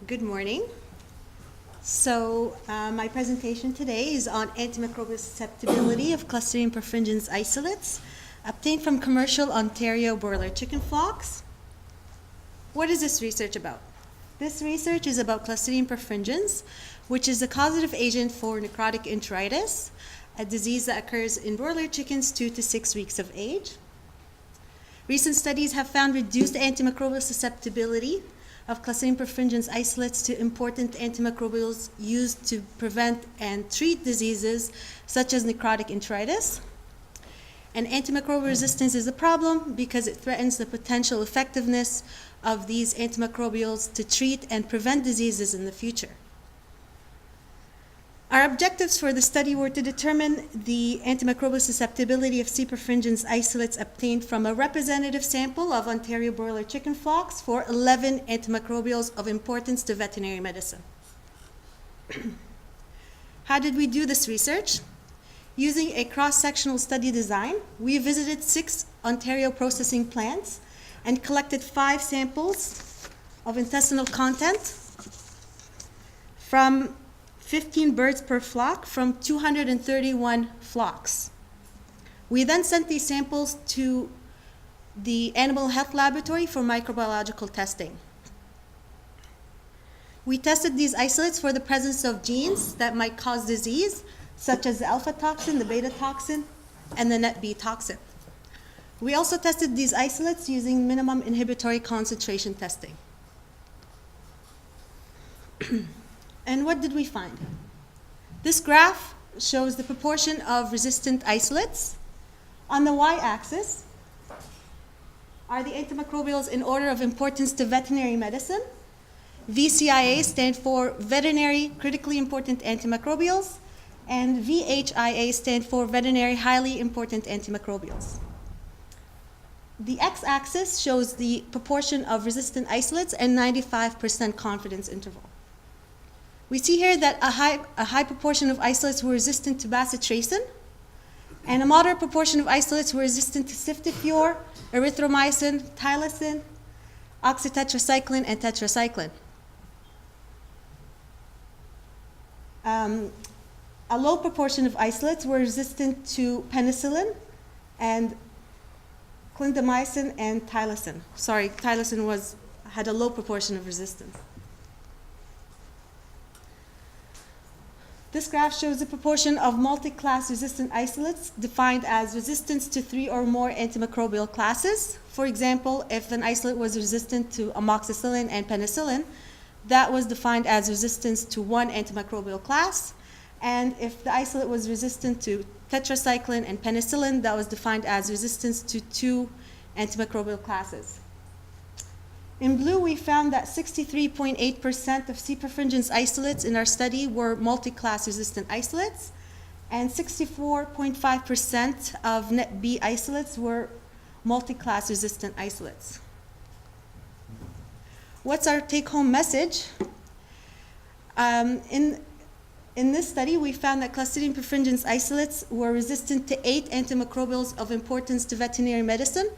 Good morning. My presentation today is on antimicrobial susceptibility of Clostridium perfringens isolates obtained from commercial Ontario broiler chicken flocks. What is this research about? This research is about Clostridium perfringens, which is a causative agent for necrotic enteritis, a disease that occurs in broiler chickens 2 to 6 weeks of age. Recent studies have found reduced antimicrobial susceptibility of Clostridium perfringens isolates to important antimicrobials used to prevent and treat diseases such as necrotic enteritis. And antimicrobial resistance is a problem because it threatens the potential effectiveness of these antimicrobials to treat and prevent diseases in the future. Our objectives for the study were to determine the antimicrobial susceptibility of C. perfringens isolates obtained from a representative sample of Ontario broiler chicken flocks for 11 antimicrobials of importance to veterinary medicine. How did we do this research? Using a cross-sectional study design, we visited 6 Ontario processing plants and collected 5 samples of intestinal content from 15 birds per flock from 231 flocks. We then sent these samples to the Animal Health Laboratory for microbiological testing. We tested these isolates for the presence of genes that might cause disease, such as the alpha toxin, the beta toxin, and the NetB toxin. We also tested these isolates using minimum inhibitory concentration testing. And what did we find? This graph shows the proportion of resistant isolates. On the y-axis are the antimicrobials in order of importance to veterinary medicine. VCIA stand for veterinary critically important antimicrobials, and VHIA stand for veterinary highly important antimicrobials. The x-axis shows the proportion of resistant isolates and 95% confidence interval. We see here that a high proportion of isolates were resistant to bacitracin, and a moderate proportion of isolates were resistant to ciftiofur, erythromycin, tylosin, oxytetracycline, and tetracycline. A low proportion of isolates were resistant to penicillin and clindamycin and tylosin. Sorry, tylosin had a low proportion of resistance. This graph shows the proportion of multi-class resistant isolates defined as resistance to 3 or more antimicrobial classes. For example, if an isolate was resistant to amoxicillin and penicillin, that was defined as resistance to 1 antimicrobial class. And if the isolate was resistant to tetracycline and penicillin, that was defined as resistance to 2 antimicrobial classes. In blue, we found that 63.8% of C. perfringens isolates in our study were multi-class resistant isolates, and 64.5% of NetB isolates were multi-class resistant isolates. What's our take-home message? In this study, we found that Clostridium perfringens isolates were resistant to 8 antimicrobials of importance to veterinary medicine,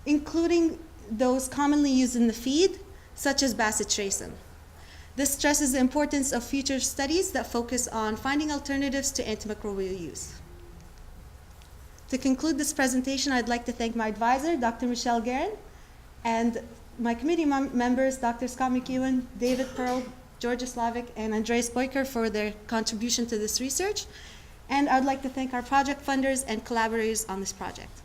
including those commonly used in the feed, such as bacitracin. This stresses the importance of future studies that focus on finding alternatives to antimicrobial use. To conclude this presentation, I'd like to thank my advisor, Dr. Michelle Guerin, and my committee members, Dr. Scott McEwen, David Pearl, Georgia Slavic, and Andreas Boyker for their contribution to this research. And I'd like to thank our project funders and collaborators on this project.